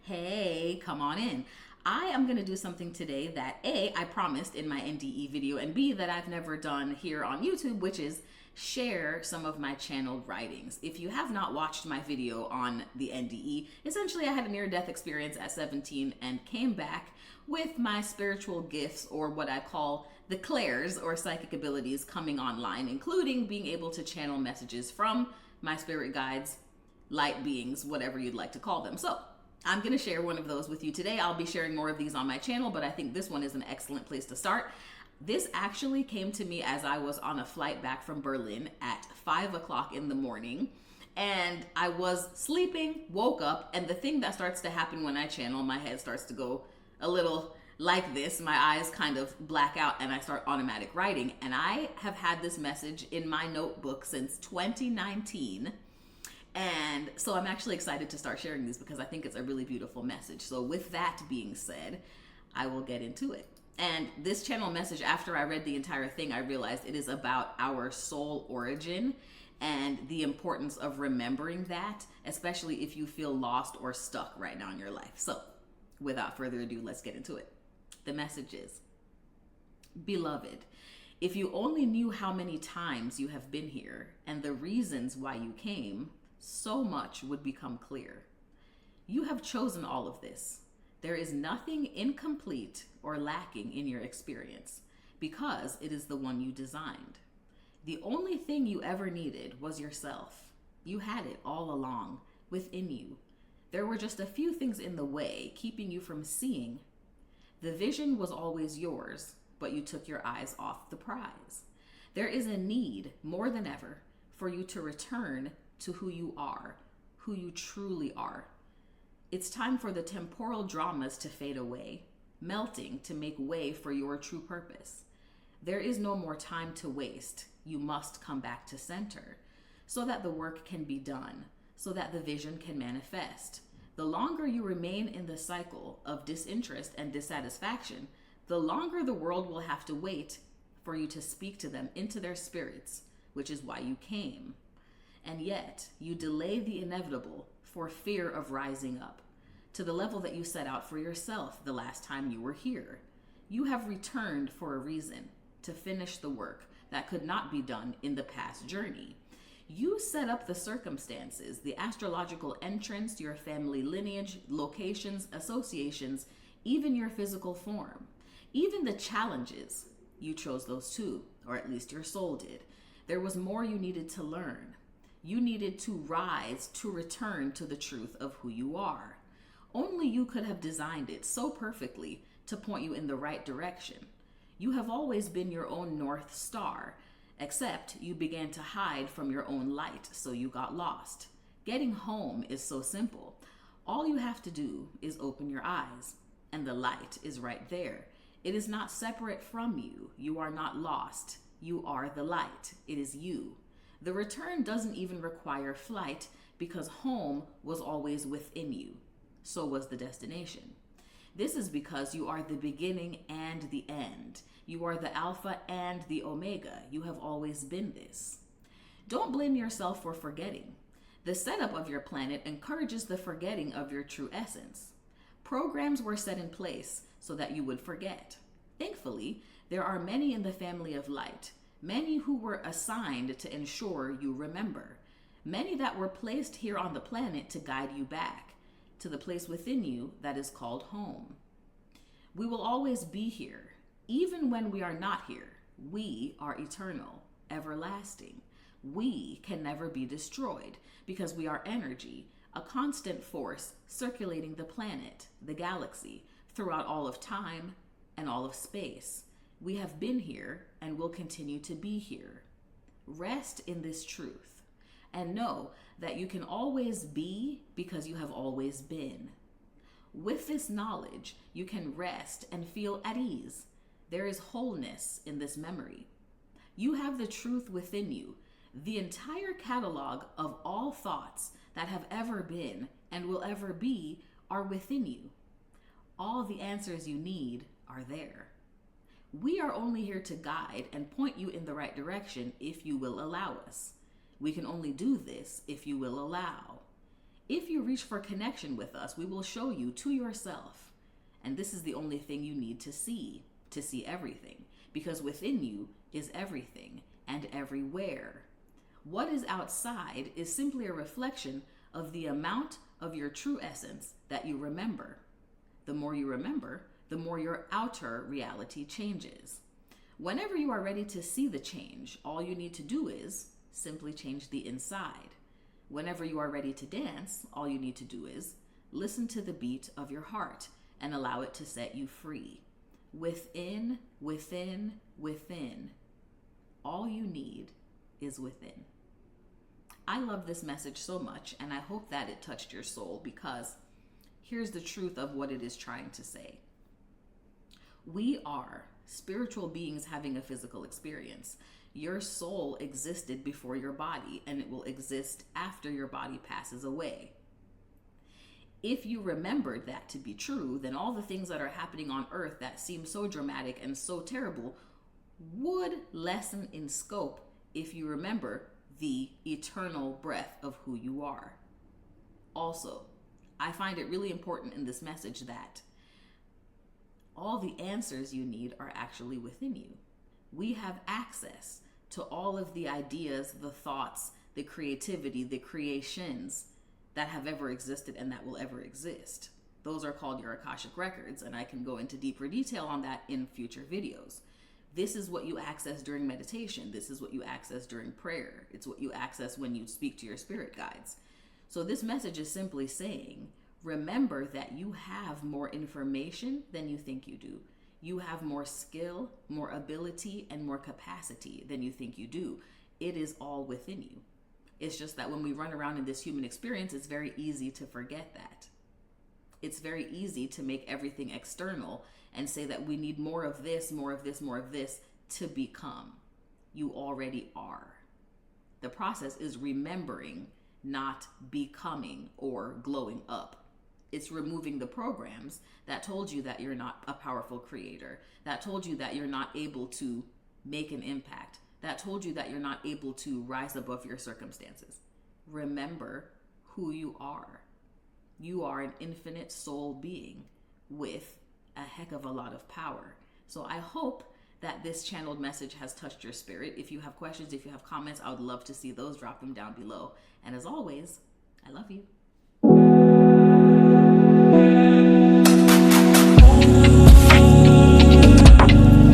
Hey, come on in. I am going to do something today that A, I promised in my NDE video, and B, that I've never done here on YouTube, which is share some of my channeled writings. If you have not watched my video on the NDE, essentially I had a near-death experience at 17 and came back with my spiritual gifts, or what I call the clairs or psychic abilities, coming online, including being able to channel messages from my spirit guides, light beings, whatever you'd like to call them. So I'm going to share one of those with you today. I'll be sharing more of these on my channel, but I think this one is an excellent place to start. This actually came to me as I was on a flight back from Berlin at 5 o'clock in the morning, and I was sleeping, woke up, and the thing that starts to happen when I channel, my head starts to go a little like this. My eyes kind of black out and I start automatic writing. And I have had this message in my notebook since 2019. And so I'm actually excited to start sharing these because I think it's a really beautiful message. So with that being said, I will get into it. And this channel message, after I read the entire thing, I realized it is about our soul origin and the importance of remembering that, especially if you feel lost or stuck right now in your life. So without further ado, let's get into it. The message is, beloved, if you only knew how many times you have been here and the reasons why you came, so much would become clear. You have chosen all of this. There is nothing incomplete or lacking in your experience because it is the one you designed. The only thing you ever needed was yourself. You had it all along within you. There were just a few things in the way keeping you from seeing. The vision was always yours, but you took your eyes off the prize. There is a need more than ever for you to return to who you are, who you truly are. It's time for the temporal dramas to fade away, melting to make way for your true purpose. There is no more time to waste. You must come back to center so that the work can be done, so that the vision can manifest. The longer you remain in the cycle of disinterest and dissatisfaction, the longer the world will have to wait for you to speak to them into their spirits, which is why you came. And yet, you delay the inevitable for fear of rising up to the level that you set out for yourself the last time you were here. You have returned for a reason, to finish the work that could not be done in the past journey. You set up the circumstances, the astrological entrance, your family lineage, locations, associations, even your physical form. Even the challenges, you chose those too, or at least your soul did. There was more you needed to learn. You needed to rise to return to the truth of who you are. Only you could have designed it so perfectly to point you in the right direction. You have always been your own North Star, except you began to hide from your own light, so you got lost. Getting home is so simple. All you have to do is open your eyes, and the light is right there. It is not separate from you. You are not lost. You are the light. It is you. The return doesn't even require flight because home was always within you. So was the destination. This is because you are the beginning and the end. You are the Alpha and the Omega. You have always been this. Don't blame yourself for forgetting. The setup of your planet encourages the forgetting of your true essence. Programs were set in place so that you would forget. Thankfully, there are many in the family of light, many who were assigned to ensure you remember, many that were placed here on the planet to guide you back to the place within you that is called home. We will always be here. Even when we are not here, we are eternal, everlasting. We can never be destroyed because we are energy, a constant force circulating the planet, the galaxy, throughout all of time and all of space. We have been here and will continue to be here. Rest in this truth and know that you can always be because you have always been. With this knowledge, you can rest and feel at ease. There is wholeness in this memory. You have the truth within you, the entire catalog of all thoughts that have ever been and will ever be are within you. All the answers you need are there. We are only here to guide and point you in the right direction if you will allow us. We can only do this if you will allow. If you reach for connection with us, we will show you to yourself. And this is the only thing you need to see everything. Because within you is everything and everywhere. What is outside is simply a reflection of the amount of your true essence that you remember. The more you remember, the more your outer reality changes. Whenever you are ready to see the change, all you need to do is simply change the inside. Whenever you are ready to dance, all you need to do is listen to the beat of your heart and allow it to set you free. Within, within, within. All you need is within. I love this message so much, and I hope that it touched your soul, because here's the truth of what it is trying to say. We are spiritual beings having a physical experience. Your soul existed before your body, and it will exist after your body passes away. If you remembered that to be true, then all the things that are happening on earth that seem so dramatic and so terrible would lessen in scope if you remember the eternal breath of who you are. Also, I find it really important in this message that all the answers you need are actually within you. We have access to all of the ideas, the thoughts, the creativity, the creations that have ever existed and that will ever exist. Those are called your Akashic records, and I can go into deeper detail on that in future videos. This is what you access during meditation. This is what you access during prayer. It's what you access when you speak to your spirit guides. So this message is simply saying, remember that you have more information than you think you do. You have more skill, more ability, and more capacity than you think you do. It is all within you. It's just that when we run around in this human experience, it's very easy to forget that. It's very easy to make everything external and say that we need more of this, more of this, more of this to become. You already are. The process is remembering, not becoming or glowing up. It's removing the programs that told you that you're not a powerful creator, that told you that you're not able to make an impact, that told you that you're not able to rise above your circumstances. Remember who you are. You are an infinite soul being with a heck of a lot of power. So I hope that this channeled message has touched your spirit. If you have questions, if you have comments, I would love to see those. Drop them down below. And as always, I love you.